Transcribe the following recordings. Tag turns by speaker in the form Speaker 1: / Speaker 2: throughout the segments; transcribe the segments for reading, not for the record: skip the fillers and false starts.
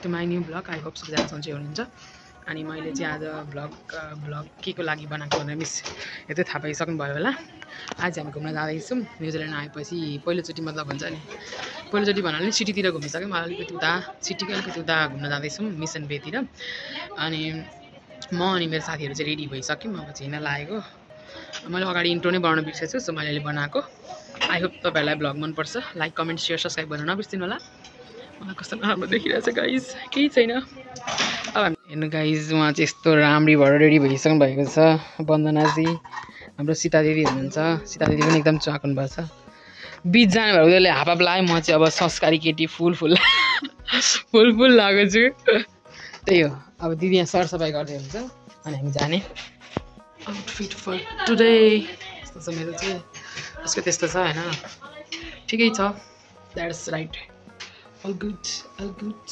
Speaker 1: To my new blog. I hope सबैजना सन्चै हुनुहुन्छ। अनि मैले चाहिँ आज ब्लग के को लागि बनाएको भनेर मिस यो चाहिँ थाहा पाइसक्नुभयो होला। आज हामी घुम्न जाँदैछौँ न्युजिल्यान्ड आएपछि पहिलोचोटि, मतलब हुन्छ नि पहिलोचोटि भन्नाले सिटीतिर घुमिसक्यो, मलाई अलिकति उता सिटीकै अलिकति उता घुम्न जाँदैछौँ मिसन बेतिर। अनि म अनि मेरो साथीहरू चाहिँ रेडी भइसक्यौँ, अब चाहिँ हिँड्न लागेको। मैले अगाडि इन्ट्रो नै बनाउन बिर्सेछु, सो मैले अहिले बनाएको। आई होप तपाईँहरूलाई ब्लग मनपर्छ। लाइक कमेन्ट सेयर सब्सक्राइब गर्न नबिर्सिनु होला। मलाई कस्तो राम्रो देखिरहेछ गाइज, केही छैन। अब हेर्नु गाइज, उहाँ चाहिँ यस्तो राम्ररी भएर रेडी भइसक्नु भएको छ। वन्दनाजी, हाम्रो सीता दिदी हुनुहुन्छ। सीता दिदी पनि एकदम चाकनु भएको छ। बिच जाने भएर उसले हाफ लगायो, म चाहिँ अब संस्कारी केटी फुल लगाएको छु। त्यही हो, अब दिदी यहाँ सरसफाइ गर्दै हुन्छ अनि हामी जाने। आउटफिट फर टुडे यस्तो छ मेरो चाहिँ, उसको त्यस्तो छ होइन, ठिकै छ। That's right, all good all good.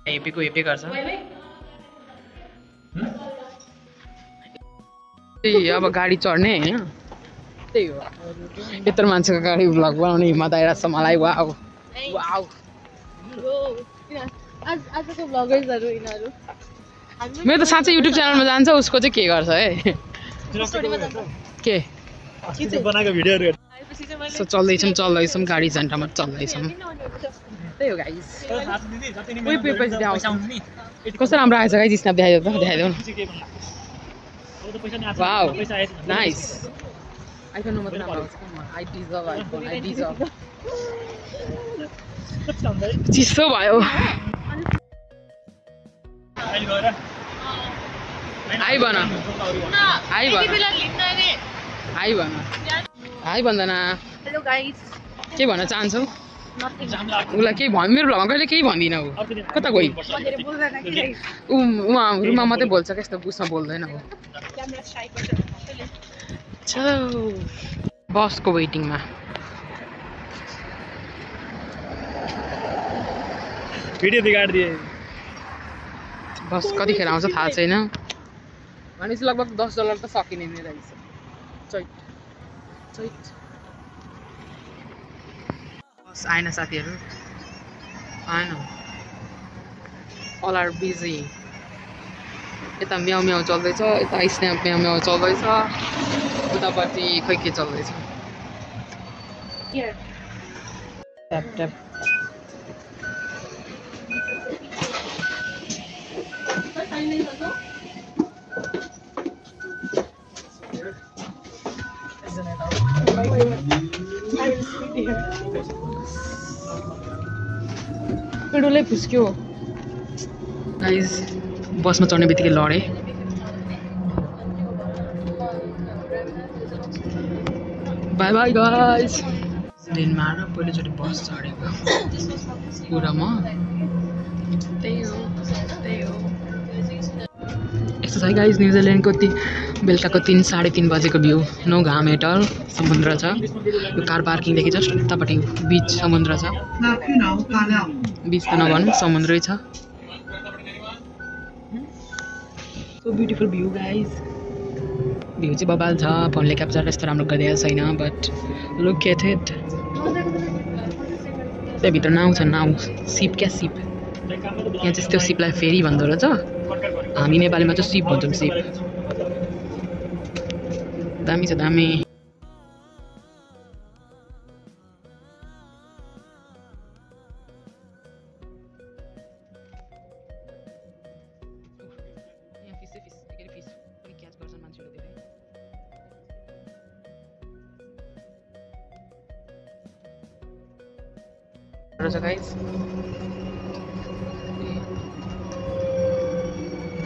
Speaker 1: हेपीको हेपी गर्छ। त्यही अब गाडी चढ्ने होइन, त्यही हो। यत्रो मान्छेको गाडी भ्लग बनाउने हिम्मत आइरहेको छ मलाई। वाउ वाउ,
Speaker 2: आजको भ्लगर्सहरु यिनीहरु।
Speaker 1: मेरो त साँच्चै युट्युब च्यानलमा जान्छ, उसको चाहिँ के गर्छ है के
Speaker 3: बनाएको भिडियोहरु
Speaker 1: सो चल्दैछौँ गाडी झन्टामा चल्दैछौँ। त्यही हो गाइस, कस्तो राम्रो आएछ गाइस, स्न्याप देखाइदेऊ न। वाउ नाइस, आइफोन मात्रै राम्रो आउँछ। I deserve iPhone, I deserve. चिसो भयो। हाई भन, हाई भन, हाई भन, हाई भन्दैन।
Speaker 2: हेलो गाइस,
Speaker 1: के भन्न चाहन्छौ? उसलाई केही भन्, मेरो भ्लगमा कहिले केही भन्दिनँ। ऊ कता गइ? उहाँ रुममा मात्रै बोल्छ, कस्तो बुझ्न बोल्दैन हो। चलो बसको वेटिङमा।
Speaker 3: भिडियो बिगाडिदिए।
Speaker 1: बस कतिखेर आउँछ थाहा छैन, भनेपछि लगभग $10 त सकिने नै रहेछ। चैत चैत बस आएन साथीहरू, आएन। All are busy. यता म्याउ म्याउ चल्दैछ, यता स्न्याप म्याउ म्याउ चल्दैछ, उतापट्टि खै के चल्दैछ। Tap tap. पेडोलै फुस्क्यो गाइज। बसमा चढ्ने बित्तिकै लडेँ। By by guys. दिनमा आएर पहिलोचोटि बस चढेको कुरामा त्यही हो त्यही हो। यस्तो छ गाइज न्युजिल्यान्डको बेलुकाको 3-3:30 बजेको भ्यू। नो घाम एट अल, समुद्र छ। यो कार पार्किङदेखि जस्ट उतापट्टि बिच समुद्र छ। बिच त नभनौँ, समुद्रै छ। So beautiful view guys. View चाहिँ बबाल छ, फोनले क्याप्चर यस्तो राम्रो गरिदिएको छैन, बट लुक एट इट। त्यहाँभित्र नाउ छ, नाउ सिप, क्या सिप। यहाँ चाहिँ त्यो सिपलाई फेरि भन्दो रहेछ, हामी नेपालीमा चाहिँ सिप भन्छौँ, सिप। दामी छ दामी।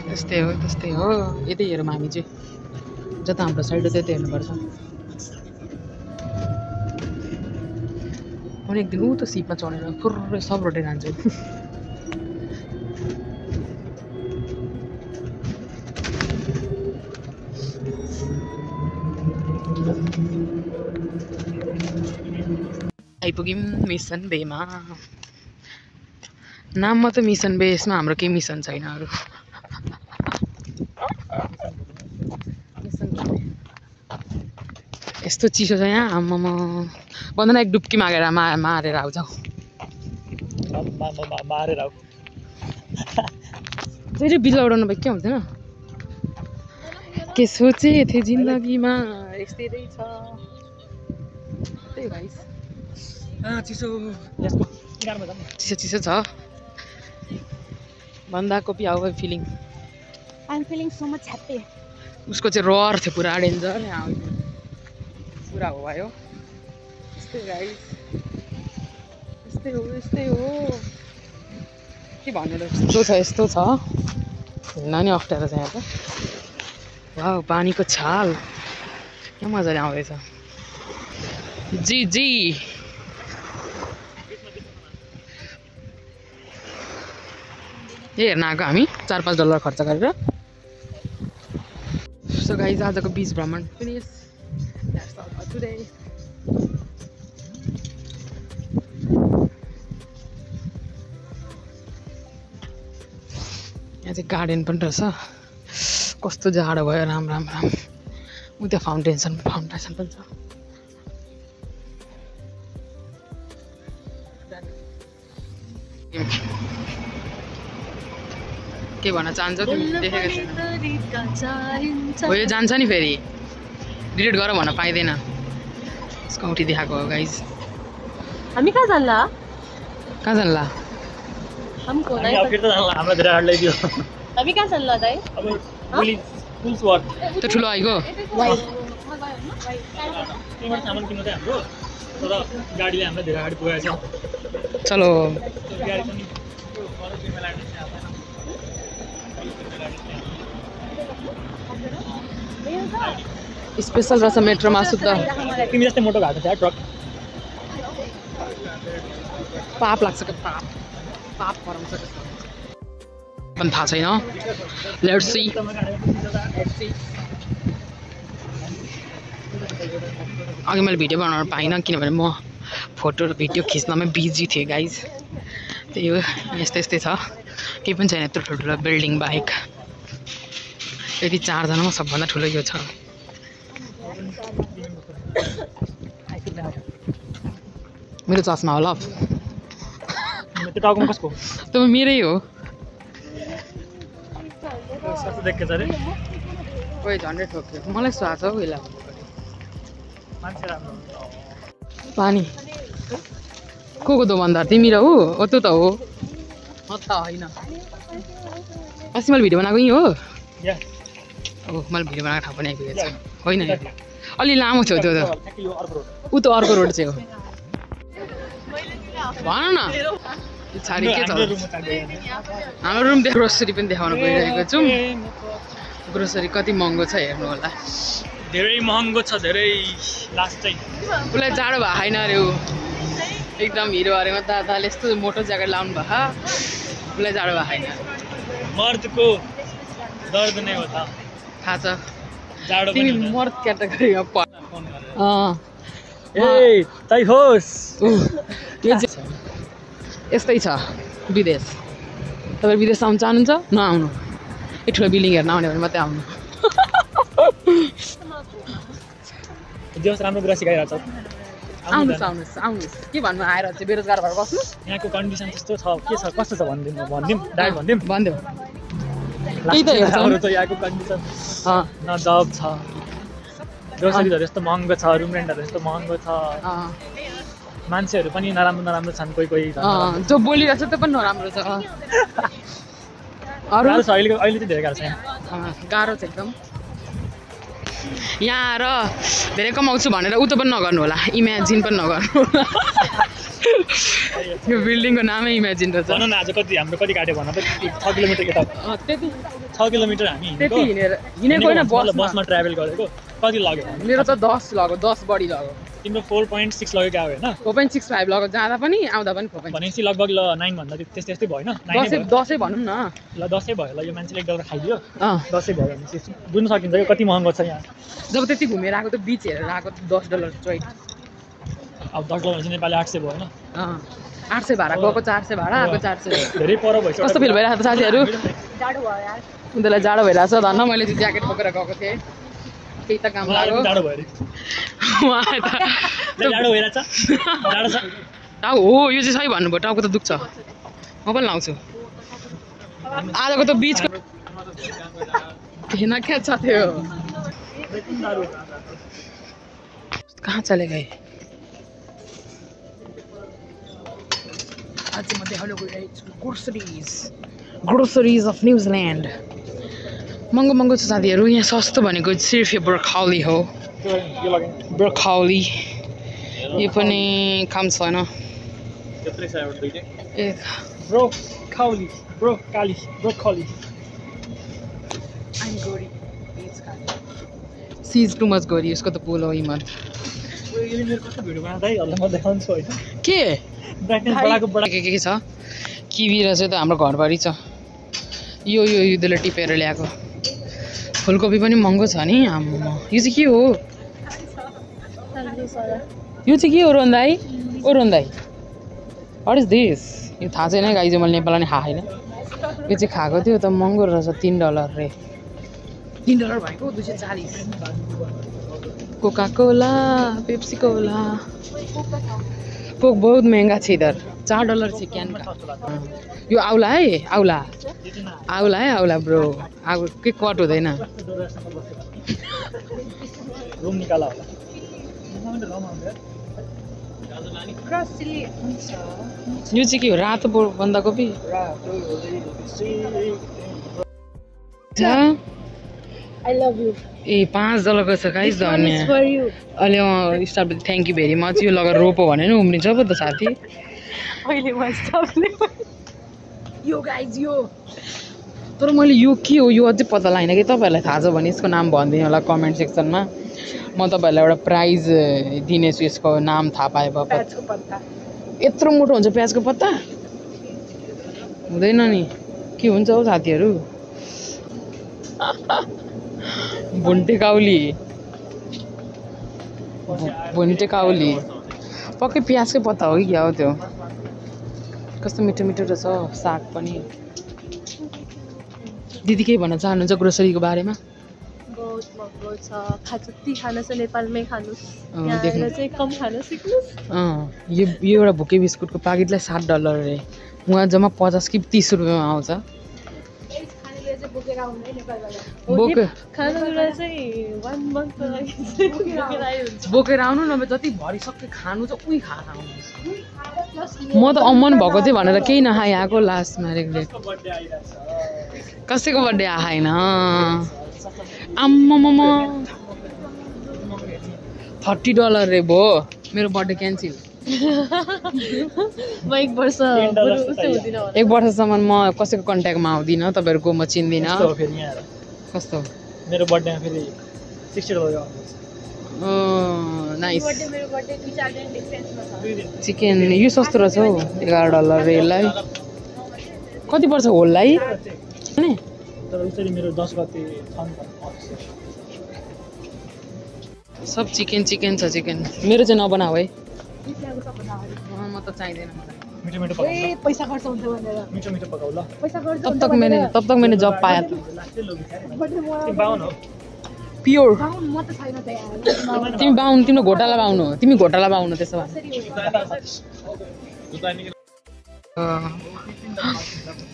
Speaker 1: त्यस्तै हो त्यस्तै हो। यतै हेरौँ हामी चाहिँ, जता हाम्रो साइड हो त्यतै हेर्नुपर्छ। अनि एक दिन ऊ त सिपमा चढेर फुर्रै सब रोटेर जान्छ। आइपुग्यौँ मिसन बेमा। नाम मात्रै मिसन बे, यसमा हाम्रो केही मिसन छैन अरू। यस्तो चिसो छ यहाँ, आम्मामा। भन्दैन एक डुब्की मारेर आउँछौ।
Speaker 3: मारेर आऊ
Speaker 1: जहिले बिल उडाउनु भयो के हुन्थेन के सोचे थिए जिन्दगीमा यस्तै रहेछ त्यही गाइस
Speaker 3: चिसो यसको किनारमा जाऊँ
Speaker 1: चिसो चिसो छ बन्दाकोपी how are feeling
Speaker 2: I'm feeling so much happy.
Speaker 1: उसको चाहिँ रहर थियो पुरा डेन्जर पुरा हो भयो यस्तै गाइस यस्तै हो के भन्नु र यस्तो छ हिँड्न नि अप्ठ्यारो छ यहाँ त वाउ पानीको छाल क्या मजाले आउँदैछ जी जी हेर्न आएको हामी $4-5 खर्च गरेर सो गाइज आजको बीच भ्रमण finish That's all for today. यहाँ चाहिँ गार्डन पनि रहेछ कस्तो जाडो भयो राम उता फाउन्टेसन पनि छ के भन्न चाहन्छौ तिमी देखेको छैन हो यो जान्छ नि फेरि डिलिट गर भन्न पाइँदैन स्काउटी देखाएको हो गाइज
Speaker 2: हामी कहाँ जान्ला
Speaker 3: हाम्रो धेरै हाड ल्याइदियो
Speaker 2: हामी कहाँ जान्ला दाइ
Speaker 3: अब पुलिस वर्क
Speaker 1: त्यो ठुलो आइगयो
Speaker 3: त्यहीँबाट सामान किन्नु चाहिँ हाम्रो तर गाडीले हामीलाई धेरै हाड पुगाएछ
Speaker 1: चलो
Speaker 3: गाडी पनि
Speaker 1: स्पेसल रहेछ मेट्रोमा सुत्द
Speaker 3: तिमी जस्तै मोटो भएको छ ट्रक
Speaker 1: पाप लाग्छ कि पाप पराउँछ पनि थाहा छैन लेट्स सी अघि मैले भिडियो बनाउन पाइनँ किनभने म फोटो र भिडियो खिच्नमै बिजी थिएँ गाइज त्यही हो यस्तै छ केही पनि छैन यत्रो ठुल्ठुलो बिल्डिङ बाहेक यदि 4 जनामा सबभन्दा ठुलो यो छ मेरो चस्मा होला
Speaker 3: त्यो टाउकोमा कसको
Speaker 1: त्यो मेरै हो
Speaker 3: कस्तो देखेछ अरे
Speaker 1: कोही झन्डै ठोक्यो मलाई स्वाद छ उहिले
Speaker 3: मान्छे राम्रो
Speaker 1: पानी को दो भन्दा तिमी र हो त्यो त हो म त होइन अस्ति मैले भिडियो बनाएको यहीँ हो
Speaker 3: या
Speaker 1: मैले भिडियो बनाएको ठाउँ पनि आइपुगेको छ होइन अलि लामो थियो त्यो त ऊ त अर्को रोड चाहिँ हो भन न पछाडि के छ हाम्रो रुम ग्रोसरी पनि देखाउन गइरहेको छौँ ग्रोसरी कति महँगो छ हेर्नु होला
Speaker 3: धेरै महँगो छ धेरै लास्ट चाहिँ
Speaker 1: उसलाई जाडो भएको छैन अरे ऊ एकदम हिरो अरेमा दादाले यस्तो मोटो ज्याकेट लाउनु भएको उसलाई जाडो भएको छैन
Speaker 3: मर्दको दर्द नै हो त
Speaker 1: थाहा छ
Speaker 3: जाडो
Speaker 1: तिमी मर्द क्याटेगोरीमा
Speaker 3: ए तै होस्
Speaker 1: यो चाहिँ यस्तै छ विदेश तपाईँ विदेश आउनु चाहनुहुन्छ नआउनु यो ठुलो बिल्डिङ हेर्न आउने भने मात्रै आउनु
Speaker 3: जस राम्रो कुरा सिकाइरहेको छ
Speaker 1: आउनुहोस् के भन्नु आएर चाहिँ बेरोजगार भएर बस्नु
Speaker 3: यहाँको कन्डिसन त्यस्तो छ के छ कस्तो छ भनिदिउँ डाइरेक्ट भनिदिउँ
Speaker 1: भनिदेऊ त्यही त हेर्छ
Speaker 3: हाम्रो त यहाँको कन्डिसन न जब छ ग्रोसरीहरू यस्तो महँगो छ रुम रेन्टहरू यस्तो महँगो छ मान्छेहरू पनि नराम्रो छन् कोही
Speaker 1: जो बोलिरहेको छ त्यो पनि नराम्रो छ अरू
Speaker 3: गाह्रो छ अहिले चाहिँ धेरै गाह्रो छ
Speaker 1: गाह्रो छ एकदम यहाँ आएर धेरै कमाउँछु भनेर उतो पनि नगर्नु होला इमेजिन पनि नगर्नु होला यो बिल्डिङको नामै इमेजिन रहेछ
Speaker 3: भन न आज हाम्रो कति काट्यो भन त 6 किलोमिटर यता
Speaker 1: त्यति
Speaker 3: 6 किलोमिटर हामी
Speaker 1: त्यति हिँडेको होइन
Speaker 3: बसमा ट्राभल गरेको कति लाग्यो
Speaker 1: मेरो त 10 लाग्यो 10 बढी लाग्यो
Speaker 3: तिम्रो 4.6 लाग्यो क्या होइन
Speaker 1: 4.65 लाग्यो जाँदा पनि आउँदा पनि 4.6
Speaker 3: भनेपछि लगभग ल 9 भन्दा त्यस्तै भएन
Speaker 1: 10 भनौँ न
Speaker 3: ल 10 भयो ल यो मान्छेले एक डल्ला खाइदियो 10 भयो भनेपछि बुझ्न सकिन्छ यो कति महँगो छ यहाँ
Speaker 1: जब त्यति घुमेर आएको त बिच हेरेर आएको $10 चोइट
Speaker 3: अब $10 चाहिँ नेपाली 800 भयो होइन
Speaker 1: 800 भाडा गएको 400 भाडा आएको 400
Speaker 3: धेरै पर भइसक्यो
Speaker 1: कस्तो फिल भइरहेको छ साथीहरू
Speaker 2: जाडो भयो यार
Speaker 1: उनीहरूलाई जाडो भइरहेको छ धन्न मैले चाहिँ ज्याकेट बोकेर गएको थिएँ केही त काम लाग्यो
Speaker 3: जाडो भयो अरे जाडो भइरहेछ जाडो छ
Speaker 1: टाउ हो यो चाहिँ सही भन्नुभयो टाउको त दुख्छ म पनि लाउँछु आजको त बिचको थिएन क्या छ त्यो कहाँ चले गए आज म देखाउन गइरहेको छु ग्रोसरिज अफ न्युजिल्यान्ड महँगो महँगो छ साथीहरू यहाँ सस्तो भनेको सिर्फ यो ब्रोकाउली हो ब्रोकाउली यो पनि काम छैन She's too much gory. उसको त पुल हो हिम्मत के छ किवी रहेछ त हाम्रो घरभरि छ यो त्यसले टिपेर ल्याएको फुलकोपी पनि महँगो छ नि आम्मा यो चाहिँ के हो यो चाहिँ के हो रोन्दाई ओ रोन्दाई व्हाट इज दिस यो थाहा छैन गाइज मैले नेपालमा नि खाएको छैन यो चाहिँ खाएको थियो त महँगो रहेछ $3 रे $3 भएको 240 Coca Cola Pepsi Cola Coke बहुत महंगा छ इधर $4 छ क्यान का यो आउला है आउला ब्रो आउ के कट हुँदैन
Speaker 3: रुम निकाला होला
Speaker 1: यो चाहिँ के हो रातो बन्दाकोपी
Speaker 2: I love you.
Speaker 1: ए $5 को छ गाइस धन्यवाद अहिले staff thank you very much यो लगेर रोपो भने नि उम्रिन्छ पो त साथी
Speaker 2: अहिले म स्टाफले
Speaker 1: यो गाइज यो तर मैले यो के हो यो अझै पत्ता लाग्दैन कि तपाईँहरूलाई थाहा छ भने यसको नाम भनिदिनु होला कमेन्ट सेक्सनमा म तपाईँहरूलाई एउटा प्राइज दिनेछु यसको नाम थाहा पाए
Speaker 2: प्याजको पत्ता
Speaker 1: यत्रो मोटो हुन्छ प्याजको पत्ता हुँदैन नि के हुन्छ हौ साथीहरू भुन्टे काउली पक्कै प्याजकै पत्ता हो कि क्या हो त्यो कस्तो मिठो मिठो रहेछ साग पनि दिदी के भन्न चाहनुहुन्छ ग्रोसरीको बारेमा
Speaker 2: बहुत महँगो छ जति खानु छ नेपालमै खानुस् यहाँ चाहिँ कम खान सिक्नुस्
Speaker 1: यो एउटा भुके बिस्कुटको प्याकेटलाई $7 रे उहाँ जम्मा 50 कि 30 रुपियाँमा आउँछ बोकेर आउनु नभए जति भरिसक्यो खानु चाहिँ उही खाएर आउनु म त अम्मन भएको थियो भनेर केही नखाइ आएको लास्टमा रेग्रेट कसैको बर्थडे आएन आम्मामा $30 रे भो मेरो बर्थडे क्यान्सल
Speaker 2: म एक
Speaker 1: वर्षसम्म म कसैको कन्ट्याक्टमा आउँदिनँ तपाईँहरूको म चिन्दिनँ कस्तो
Speaker 3: मेरो बर्थडेमा फेरि $60
Speaker 1: नाइस चिकन यो सस्तो रहेछ हौ $11 रे यसलाई कति पर्छ होललाई
Speaker 3: तर उसरी मेरो 10 गते
Speaker 1: सब चिकन छ चिकन मेरो चाहिँ नबनाऊ है म त चाहिँदैन
Speaker 3: मिठो मिठो पकाउ
Speaker 2: ए पैसा खर्च हुन्छ भनेर
Speaker 3: मिठो मिठो पकाउ ल
Speaker 2: पैसा खर्च
Speaker 1: तब तक मैंने जब पाया प्योर
Speaker 2: म त छैन त यार
Speaker 1: तिमी बाउनु तिम्रो घोटाला बाउनु तिमी घोटाला बाउनु त्यसो भए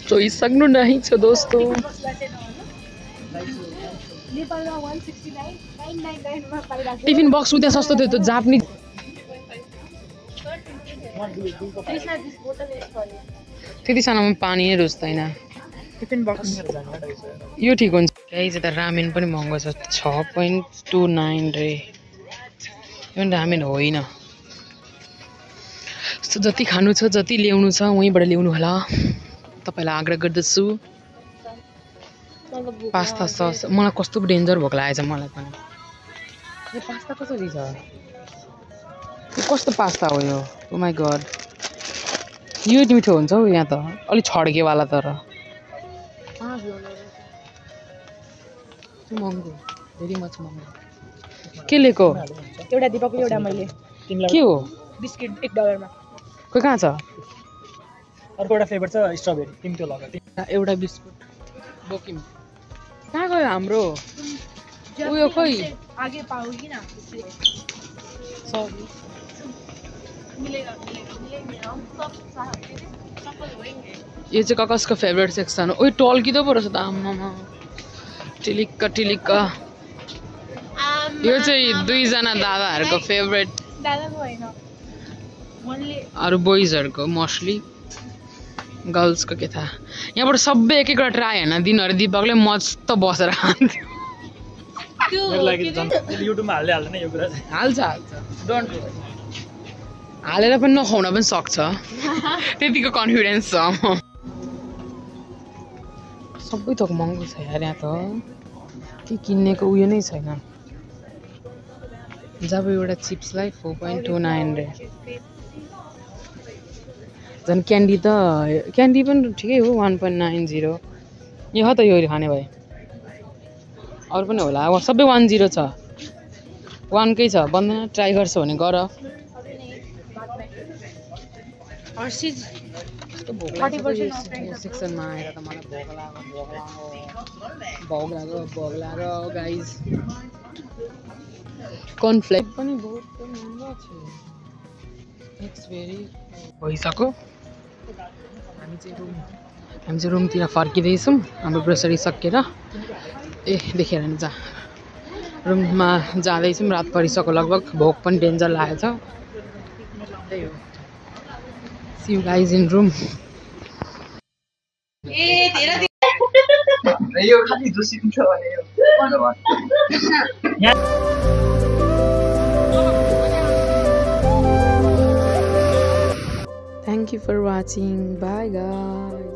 Speaker 1: सोचिसक्नु नहीं छ दोस्तो
Speaker 2: नेपालमा 169.99 मा पाइराको
Speaker 1: टिफिन बक्स उता सस्तो थियो त्यो जापानी त्यति सानोमा पानी नै रुच्दैन
Speaker 3: टिफिन बक्स
Speaker 1: यो ठिक हुन्छ गाइस यता रामेन पनि महँगो छ 6.29 रे यो रामेन होइन सो जति खानु छ जति ल्याउनु छ वहीँबाट ल्याउनु होला तपाईलाई आग्रह गर्दछु पास्ता सस मलाई कस्तो डेन्जर भोक लागेछ मलाई पनि यो पास्ता कसरी छ यो कस्तो पास्ता हो यो ओ माय गॉड यो मिठो हुन्छ हौ यहाँ त अलि छड्केवाला तर महँगो धेरै मच महँगो के लिएको
Speaker 2: एउटा दिपकको एउटा मैले
Speaker 1: के हो
Speaker 2: बिस्किट $1 मा
Speaker 1: खोइ कहाँ छ
Speaker 3: अर्को एउटा फ्लेभर छ स्ट्रबेरी तिमी त्यो लगा
Speaker 1: एउटा बिस्कुट बोकिम कहाँ गयो हाम्रो उयो खोइ
Speaker 2: आगे पाओगी ना
Speaker 1: सरी यो चाहिँ ककसको फेभरेट सेक्सन हो। ओइ टल्किँदो पो रहेछ त आम्मामा टिलिक्क टिलिक्क। यो चाहिँ दुईजना दादाहरूको फेभरेट अरू बोइजहरूको मोस्टली गर्ल्सको के थाहा। यहाँबाट सबै एक एकवटा ट्राई होइन दिनहरू दिपकले मस्त बसेर खान्थ्यो।
Speaker 3: युट्युबमा हाल्दै हाल्दैन यो कुरा चाहिँ।
Speaker 1: हाल्छ डोन्ट हालेर पनि नखाउन पनि सक्छ त्यतिको कन्फिडेन्स छ। सबै थोक महँगो छ यार यहाँ त के किन्नेको उयो नै छैन। जब एउटा चिप्सलाई 4.29 झन् क्यान्डी त क्यान्डी पनि ठिकै हो 1.90। यो त यो खाने भए अरू पनि होला सबै 10 छ 1कै छ बन्दैन। ट्राई गर्छ भने गर। सेक्सनमा आएर त मलाई भोक लाग्यो गाइज। कर्नफ्लेक्स पनि बहुत महँगो छ। इट्स भेरी भइसक्यो। हामी चाहिँ रुमतिर फर्किँदैछौँ हाम्रो ग्रोसरी सकेर। ए देखेर नि जा रुममा जाँदैछौँ। रात परिसक्यो लगभग। भोक पनि डेन्जर लागेको छ। त्यही हो। See you guys in room. Thank you for watching. Bye guys.